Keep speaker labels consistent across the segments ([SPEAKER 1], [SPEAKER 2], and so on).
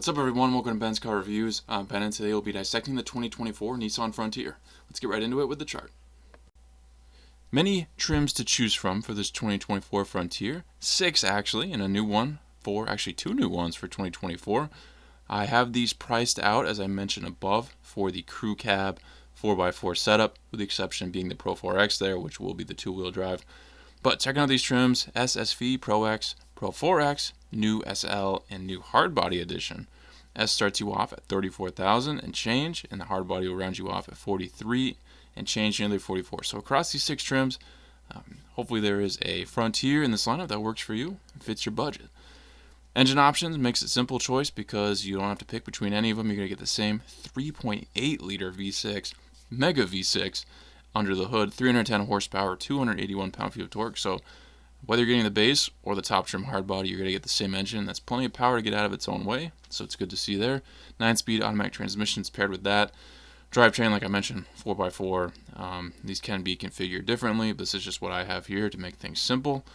[SPEAKER 1] What's up, everyone? Welcome to Ben's Car Reviews. I'm Ben, and today we'll be dissecting the 2024 Nissan Frontier. Let's get right into it with the chart. Many trims to choose from for this 2024 Frontier. 6 actually, and a new one actually 2 new ones for 2024. I have these priced out, as I mentioned above, for the crew cab 4x4 setup, with the exception being the Pro 4X there, which will be the two-wheel drive. But checking out these trims: SSV, Pro X, Pro 4X, new SL, and new hardbody edition. S starts you off at $34,000 and change, and the hardbody will round you off at $43,000 and change, nearly $44,000. So across these 6 trims, hopefully there is a Frontier in this lineup that works for you and fits your budget. Engine options makes it a simple choice because you don't have to pick between any of them. You're going to get the same 3.8 liter V6, mega V6 under the hood, 310 horsepower, 281 pound-feet of torque. So whether you're getting the base or the top trim hardbody, you're going to get the same engine. That's plenty of power to get out of its own way, so it's good to see there. 9-speed automatic transmissions paired with that. Drivetrain, like I mentioned, 4x4. These can be configured differently, but this is just what I have here to make things simple.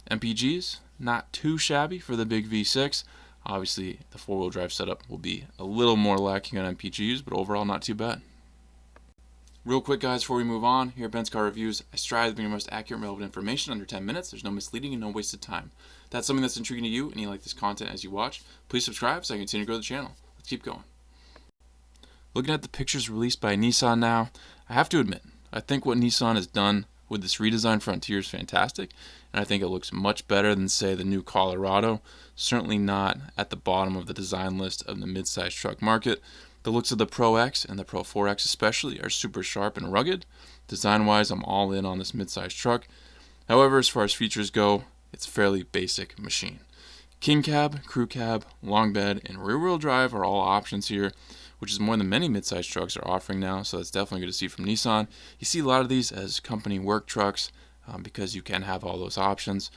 [SPEAKER 1] MPGs, not too shabby for the big V6. Obviously, the 4-wheel drive setup will be a little more lacking on MPGs, but overall not too bad. Real quick, guys, before we move on, here at Ben's Car Reviews, I strive to bring your most accurate and relevant information under 10 minutes. There's no misleading and no wasted time. If that's something that's intriguing to you and you like this content as you watch, please subscribe so I can continue to grow the channel. Let's keep going. Looking at the pictures released by Nissan now, I have to admit, I think what Nissan has done with this redesigned Frontier is fantastic, and I think it looks much better than, say, the new Colorado. Certainly not at the bottom of the design list of the mid-sized truck market. The looks of the Pro X and the Pro 4X especially are super sharp and rugged. Design-wise, I'm all in on this mid-sized truck. However, as far as features go, it's a fairly basic machine. King cab, crew cab, long bed, and rear-wheel drive are all options here, which is more than many mid-sized trucks are offering now, so that's definitely good to see from Nissan. You see a lot of these as company work trucks because you can have all those options.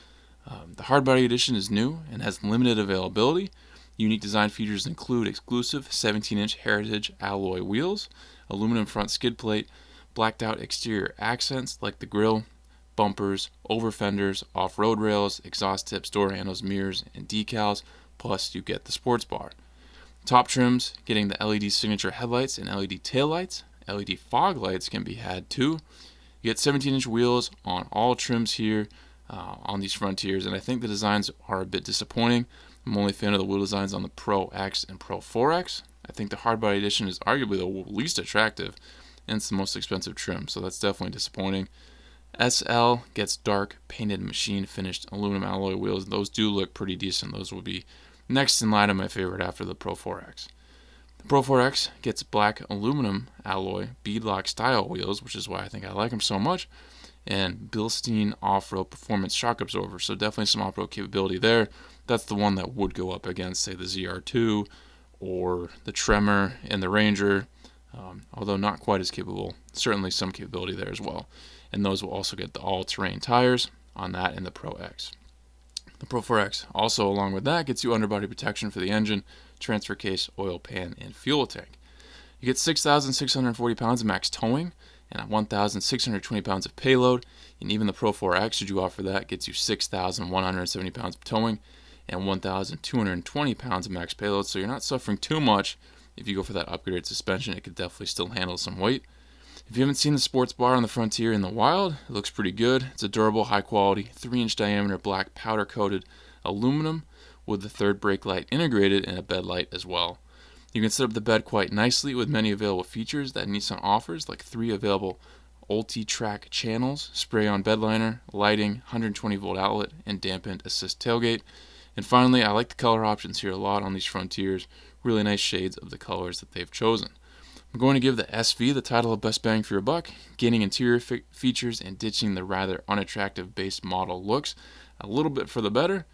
[SPEAKER 1] The hardbody edition is new and has limited availability. Unique design features include exclusive 17-inch Heritage alloy wheels, aluminum front skid plate, blacked out exterior accents like the grille, bumpers, over fenders, off-road rails, exhaust tips, door handles, mirrors, and decals, plus you get the sports bar. Top trims getting the LED signature headlights and LED taillights. LED fog lights can be had too. You get 17-inch wheels on all trims here on these Frontiers, and I think the designs are a bit disappointing. I'm only a fan of the wheel designs on the Pro X and Pro 4X. I think the hardbody edition is arguably the least attractive, and it's the most expensive trim, so that's definitely disappointing. SL gets dark painted machine finished aluminum alloy wheels. Those do look pretty decent. Those will be next in line of my favorite after the Pro 4X. The Pro 4X gets black aluminum alloy beadlock style wheels, which is why I think I like them so much, and Bilstein off-road performance shock absorber, so definitely some off-road capability there. That's the one that would go up against, say, the ZR2 or the Tremor and the Ranger, although not quite as capable. Certainly some capability there as well. And those will also get the all-terrain tires on that and the Pro X. The Pro 4X also, along with that, gets you underbody protection for the engine, transfer case, oil pan, and fuel tank. You get 6,640 pounds of max towing and 1,620 pounds of payload, and even the Pro 4X, should you offer that, gets you 6,170 pounds of towing and 1,220 pounds of max payload, so you're not suffering too much. If you go for that upgraded suspension, it could definitely still handle some weight. If you haven't seen the sports bar on the Frontier in the wild, it looks pretty good. It's a durable, high-quality, 3-inch diameter black powder-coated aluminum with the third brake light integrated and a bed light as well. You can set up the bed quite nicely with many available features that Nissan offers, like 3 available Ulti-Track channels, spray-on bed liner, lighting, 120-volt outlet, and dampened assist tailgate. And finally, I like the color options here a lot on these Frontiers. Really nice shades of the colors that they've chosen. I'm going to give the SV the title of Best Bang for Your Buck, gaining interior features and ditching the rather unattractive base model looks a little bit for the better.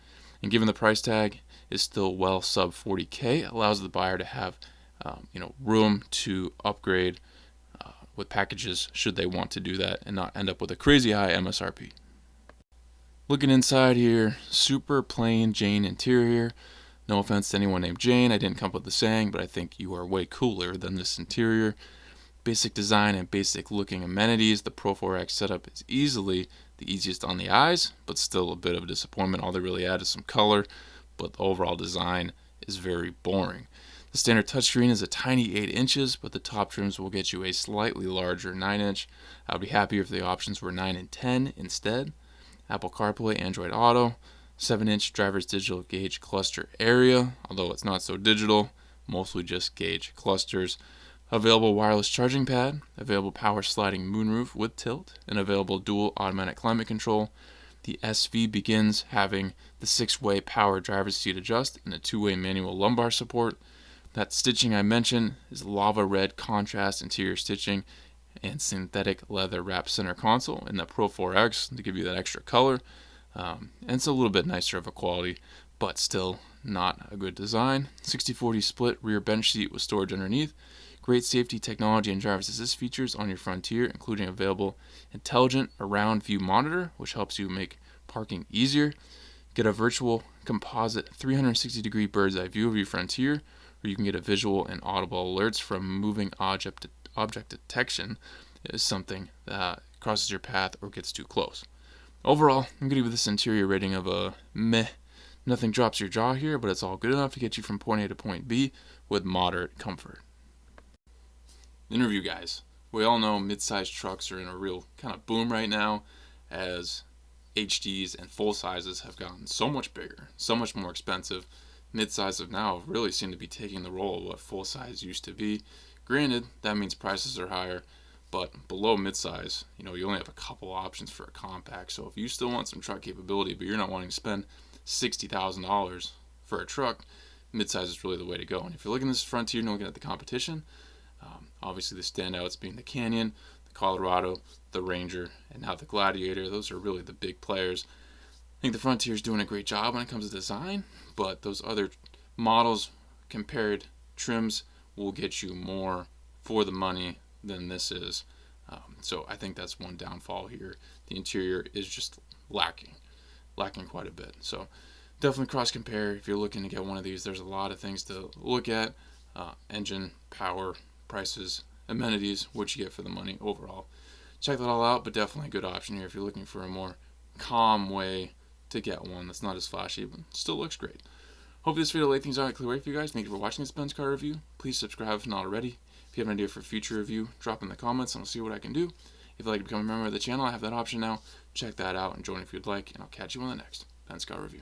[SPEAKER 1] And given the price tag is still well sub $40K, allows the buyer to have room to upgrade with packages should they want to do that and not end up with a crazy high MSRP. Looking inside here, super plain Jane interior. No offense to anyone named Jane, I didn't come up with the saying, but I think you are way cooler than this interior. Basic design and basic looking amenities. The Pro 4X setup is easily the easiest on the eyes, but still a bit of a disappointment. All they really add is some color, but the overall design is very boring. The standard touchscreen is a tiny 8 inches, but the top trims will get you a slightly larger 9 inch. I would be happier if the options were 9 and 10 instead. Apple CarPlay, Android Auto, 7-inch driver's digital gauge cluster area, although it's not so digital, mostly just gauge clusters. Available wireless charging pad, available power sliding moonroof with tilt, and available dual automatic climate control. The SV begins having the 6-way power driver's seat adjust and a 2-way manual lumbar support. That stitching I mentioned is lava red contrast interior stitching and synthetic leather wrap center console in the Pro 4X to give you that extra color. And it's a little bit nicer of a quality, but still not a good design. 60/40 split rear bench seat with storage underneath. Great safety technology and driver's assist features on your Frontier, including available intelligent around view monitor, which helps you make parking easier. Get a virtual composite 360-degree bird's eye view of your Frontier, or you can get a visual and audible alerts from moving object detection if something that crosses your path or gets too close. Overall, I'm going to give this interior rating of a meh. Nothing drops your jaw here, but it's all good enough to get you from point A to point B with moderate comfort. Interview guys. We all know mid-sized trucks are in a real kind of boom right now as HDs and full sizes have gotten so much bigger, so much more expensive. Mid-size have now really seemed to be taking the role of what full size used to be. Granted, that means prices are higher, but below mid-size, you only have a couple options for a compact. So if you still want some truck capability, but you're not wanting to spend $60,000 for a truck, mid-size is really the way to go. And if you're looking at this Frontier and looking at the competition, obviously the standouts being the Canyon, the Colorado, the Ranger, and now the Gladiator. Those are really the big players. I think the Frontier is doing a great job when it comes to design, but those other models, compared trims, will get you more for the money than this is. So I think that's one downfall here. The interior is just lacking quite a bit. So definitely cross compare if you're looking to get one of these. There's a lot of things to look at: engine, power, prices, amenities, what you get for the money overall. Check that all out, but definitely a good option here if you're looking for a more calm way to get one that's not as flashy but still looks great. Hope this video laid things out in a clear way for you guys. Thank you for watching this Benz car review. Please subscribe if not already. If you have an idea for a future review, drop in the comments and I'll see what I can do. If you'd like to become a member of the channel, I have that option now. Check that out and join if you'd like, and I'll catch you on the next Benz car review.